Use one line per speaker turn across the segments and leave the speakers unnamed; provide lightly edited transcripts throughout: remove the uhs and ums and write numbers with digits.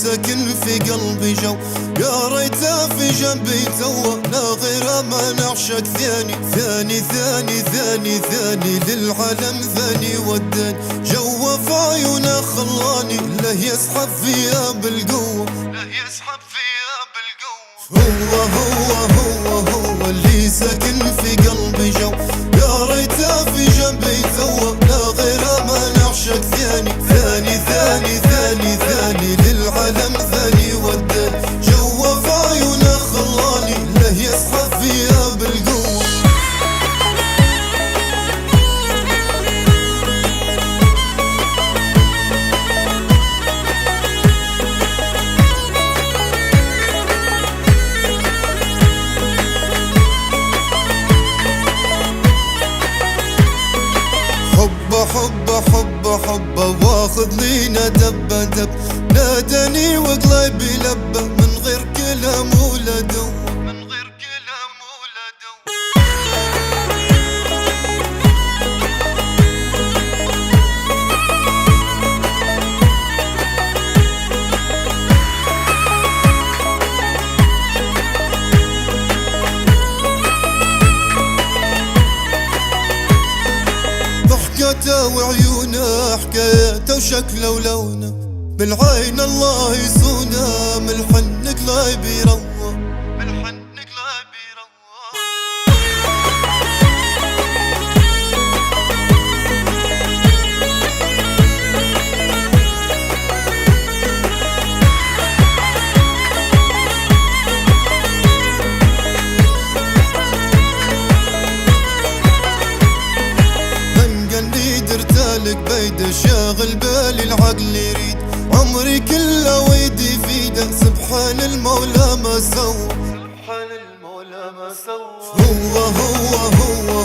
ساكن في قلبي جو، يا ريته في جنبي توا، لا غير ما نعشق ثاني ثاني ثاني ثاني ثاني للعالم ثاني وداني، جو في عيونه خلاني له يسحب فيها بالقوة، له يسحب فيها بالقوة. هو اللي ساكن في قلبي جو، يا ريته في جنبي توا، لا غير ما نعشق ثاني ثاني ثاني ثاني ثاني للعالم ثاني وداني، جو في عيونه خلاني له يسحب فيها بالقوة. حبه واخذ لينا دبه دب، ناداني وقلبي لبه من غير كلام ولا دو، من غير كلام ولا دو. ضحكته وعيونه حكايته وشكله ولونه، بالعين الله يصونه، من الحن قلبي يروى، من الحن قلبي يروى. درتالك بيده شاغل بالي العقل يريد، عمري كله ويدي فيده، سبحان المولى ما سوى، سبحان المولى ما سوى.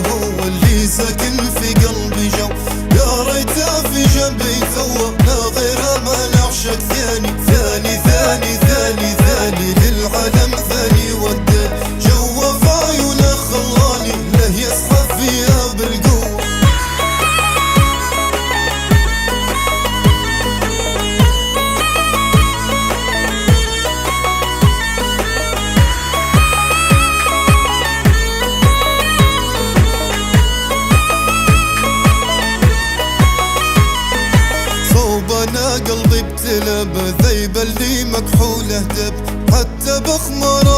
هو اللي ساكن في قلبي جو، يا ريته في جنبي توا، لا غير ما نعشق ثاني ثاني ثاني ثاني ثاني للعالم ثاني وداني، جو في عيونه خلاني له يسحب فيها بالقوة. انا قلبي ابتلى بذيب اللي مكحوله دب، حتى بخمره